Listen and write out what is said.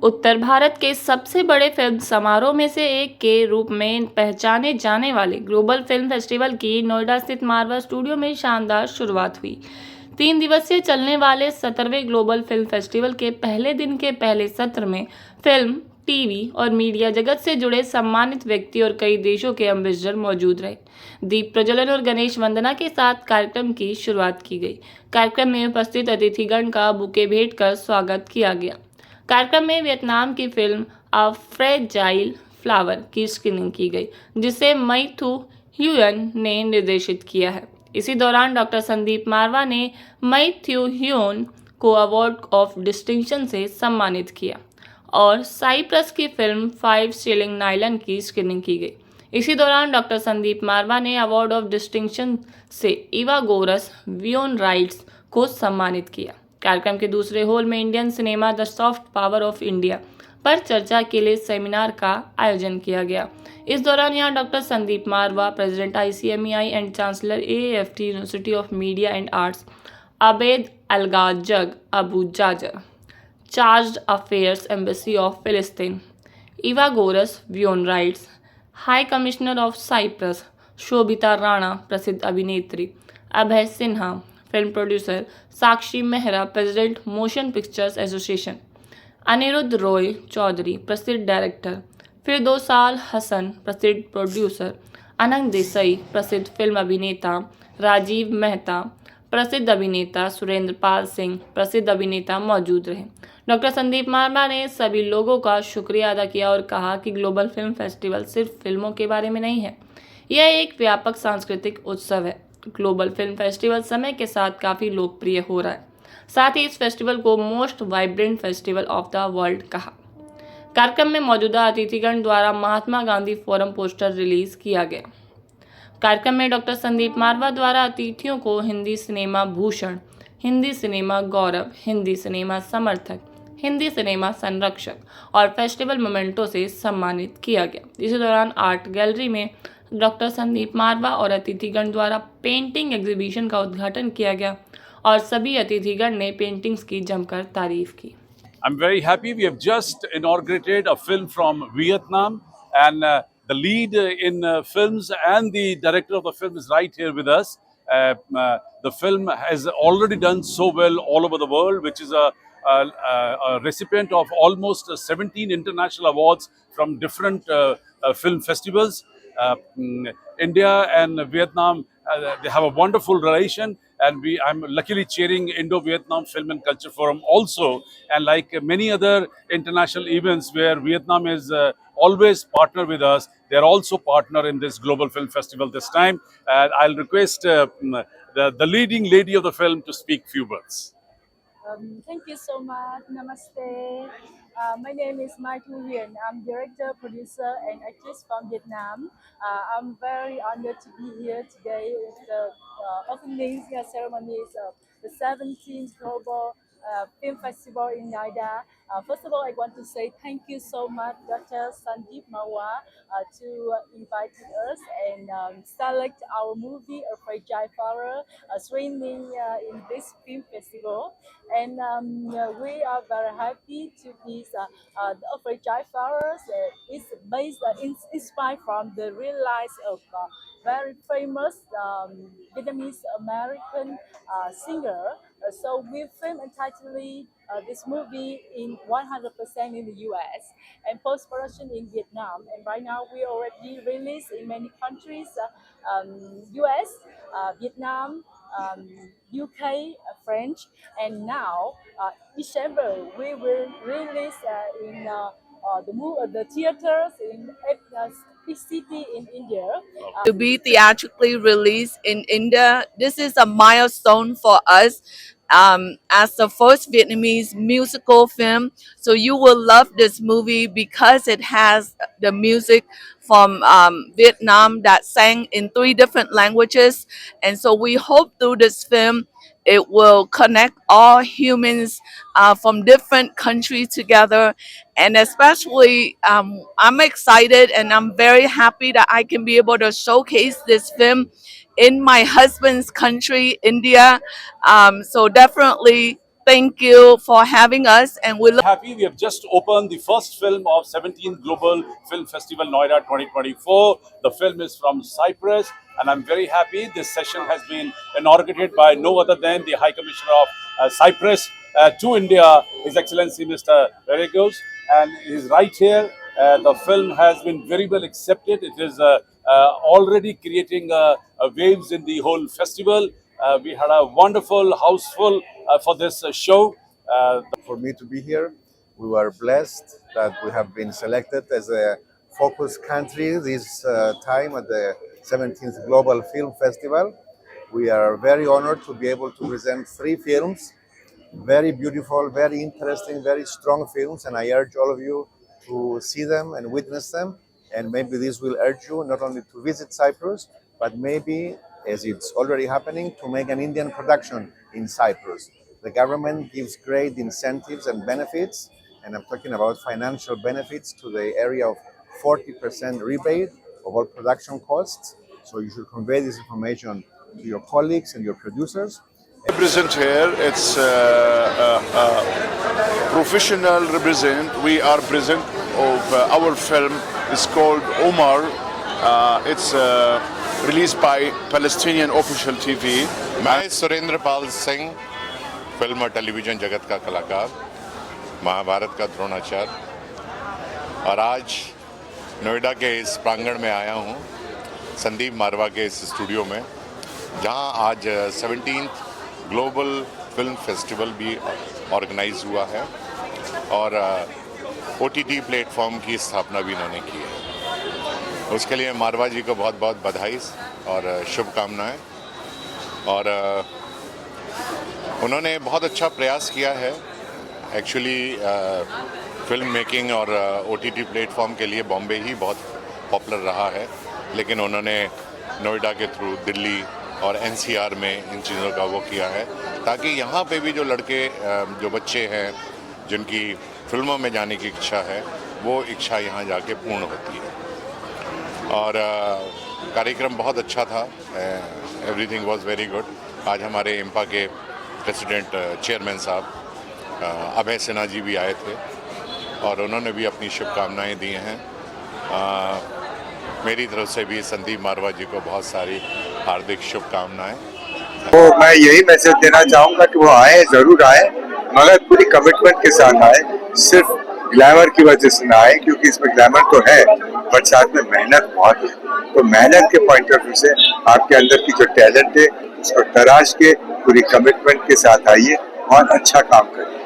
उत्तर भारत के सबसे बड़े फिल्म समारोह में से एक के रूप में पहचाने जाने वाले ग्लोबल फिल्म फेस्टिवल की नोएडा स्थित मारवा स्टूडियो में शानदार शुरुआत हुई। 3 दिवसीय चलने वाले 17वें ग्लोबल फिल्म फेस्टिवल के पहले दिन के पहले सत्र में फिल्म, टीवी और मीडिया जगत से जुड़े सम्मानित व्यक्ति और कई देशों के एम्बेसडर मौजूद रहे। दीप प्रज्वलन और गणेश वंदना के साथ कार्यक्रम की शुरुआत की गई। कार्यक्रम में उपस्थित अतिथिगण का बुके भेंट कर स्वागत किया गया। कार्यक्रम में वियतनाम की फिल्म अ फ्रेजाइल फ्लावर की स्क्रीनिंग की गई, जिसे मई थू ह्यूयन ने निर्देशित किया है। इसी दौरान डॉक्टर संदीप मारवा ने मई थ्यू ह्यून को अवार्ड ऑफ डिस्टिंक्शन से सम्मानित किया और साइप्रस की फिल्म 5 शीलिंग नाइलन की स्क्रीनिंग की गई। इसी दौरान डॉक्टर संदीप मारवा ने अवार्ड ऑफ डिस्टिंक्शन से इवा गोरस वियोन राइट्स को सम्मानित किया। कार्यक्रम के दूसरे हॉल में Indian cinema the soft power of India पर चर्चा के लिए सेमिनार का आयोजन किया गया। इस दौरान यहां doctor Sandeep Marwah, president ICMEI and chancellor AAFT university of media and arts Abed Alrazeg Abu Jazar, charge affairs embassy of Palestine Evagoras Vryonides, high commissioner of Cyprus Shobhita Rana, प्रसिद्ध अभिनेत्री Abhay Sinha, film producer Sakshi Mehra, president motion pictures association Aniruddha Roy Chowdhury, प्रसिद्ध director फिरदौसाल Hasan, प्रसिद्ध producer अनंग देसाई, प्रसिद्ध film अभिनेता राजीव मेहता, प्रसिद्ध अभिनेता सुरेंद्र पाल सिंह, प्रसिद्ध अभिनेता मौजूद रहे। डॉक्टर संदीप मारवा ने सभी लोगों का शुक्रिया अदा किया और कहा कि ग्लोबल फिल्म फेस्टिवल सिर्फ फिल्मों के बारे में नहीं है, यह एक व्यापक सांस्कृतिक उत्सव है। ग्लोबल फिल्म फेस्टिवल समय के साथ काफ़ी लोकप्रिय हो रहा है। साथ ही इस फेस्टिवल को most vibrant festival of the world कहा। कार्यक्रम में मौजूदा अतिथिगण द्वारा Mahatma Gandhi forum poster release किया गया। कार्यक्रम में डॉक्टर संदीप मारवा द्वारा अतिथियों को हिंदी सिनेमा भूषण, हिंदी सिनेमा गौरव, हिंदी सिनेमा समर्थक, हिंदी सिनेमा संरक्षक और फेस्टिवल मोमेंटो से सम्मानित किया गया। इसी दौरान आर्ट गैलरी में डॉक्टर संदीप मारवा और अतिथिगण द्वारा पेंटिंग एग्जीबिशन का उद्घाटन किया गया और सभी अतिथिगण ने पेंटिंग्स की जमकर तारीफ की। I'm very happy. We have just inaugurated a film from Vietnam, and the lead in films and the director of the film is right here with us. The film has already done so well all over the world, which is a recipient of almost 17 international awards from different film festivals. India and Vietnam, they have a wonderful relation, and I'm luckily chairing Indo-Vietnam Film and Culture Forum also, and like many other international events where Vietnam is always partner with us, they're also partner in this global film festival this time. And I'll request the leading lady of the film to speak few words. Thank you so much. Namaste. My name is Mai Thu Huyền. I'm director, producer, and actress from Vietnam. I'm very honored to be here today at the opening ceremonies of the 17th Global Film Festival in Noida. First of all, I want to say thank you so much, Dr. Sandeep Marwa, to invite us and select our movie, A Fragile Flower, screening in this film festival. And we are very happy to be the Fragile Flowers. It's based, inspired from the real life of very famous Vietnamese American singer. So we filmed entirely this movie in 100% in the US and post production in Vietnam. And right now we already released in many countries, US, Vietnam, UK, French, and now December we will release in the theaters in big city in India. To be theatrically released in India. This is a milestone for us as the first Vietnamese musical film. So you will love this movie because it has the music from Vietnam that sang in 3 different languages. And so we hope through this film it will connect all humans from different countries together. And especially, I'm excited and I'm very happy that I can be able to showcase this film in my husband's country, India. So definitely, thank you for having us, and we look Happy we have just opened the first film of 17th Global Film Festival Noida 2024. The film is from Cyprus, and I'm very happy this session has been inaugurated by no other than the High Commissioner of Cyprus to India, His Excellency Mr. Verigos, and he's right here. The film has been very well accepted. It is already creating waves in the whole festival. We had a wonderful house full for this show. For me to be here, we were blessed that we have been selected as a focus country this time at the 17th Global Film Festival. We are very honored to be able to present 3 films, very beautiful, very interesting, very strong films, and I urge all of you to see them and witness them. And maybe this will urge you not only to visit Cyprus, but maybe, as it's already happening, to make an Indian production in Cyprus. The government gives great incentives and benefits, and I'm talking about financial benefits to the area of 40% rebate of all production costs. So you should convey this information to your colleagues and your producers. Represent here, it's professional represent. We are present of our film. It's called Omar. It's released by Palestinian official TV. मैं Surendra Pal Singh, film और television जगत का कलाकार, महाभारत का द्रोणाचार्य, और आज नोएडा के इस प्रांगण में आया हूँ, संदीप मारवा के इस स्टूडियो में, जहाँ आज 17th ग्लोबल फिल्म फेस्टिवल भी ऑर्गेनाइज हुआ है और OTT प्लेटफॉर्म की स्थापना भी इन्होंने की है। उसके लिए मारवा जी को बहुत बहुत बधाई और शुभकामनाएं। और उन्होंने बहुत अच्छा प्रयास किया है। एक्चुअली फिल्म मेकिंग और OTT प्लेटफॉर्म के लिए बॉम्बे ही बहुत पॉपुलर रहा है, लेकिन उन्होंने नोएडा के थ्रू दिल्ली और NCR में इन चीज़ों का वो किया है, ताकि यहाँ पे भी जो लड़के जो बच्चे हैं जिनकी फिल्मों में जाने की इच्छा है, वो इच्छा यहाँ जाके पूर्ण होती है। और कार्यक्रम बहुत अच्छा था, एवरीथिंग वाज वेरी गुड। आज हमारे इम्पा के प्रेसिडेंट चेयरमैन साहब अभय सिन्हा जी भी आए थे और उन्होंने भी अपनी शुभकामनाएं दी हैं। मेरी तरफ से भी संदीप मारवा जी को बहुत सारी हार्दिक शुभकामनाएं। तो मैं यही मैसेज देना चाहूँगा कि वो आए, ज़रूर आए, मगर पूरी कमिटमेंट के साथ आए, सिर्फ ग्लैमर की वजह से ना आए, क्योंकि इसमें ग्लैमर तो है बट साथ में मेहनत बहुत है। तो मेहनत के पॉइंट ऑफ व्यू से आपके अंदर की जो टैलेंट है उसको तराश के पूरी कमिटमेंट के साथ आइए और अच्छा काम करिए।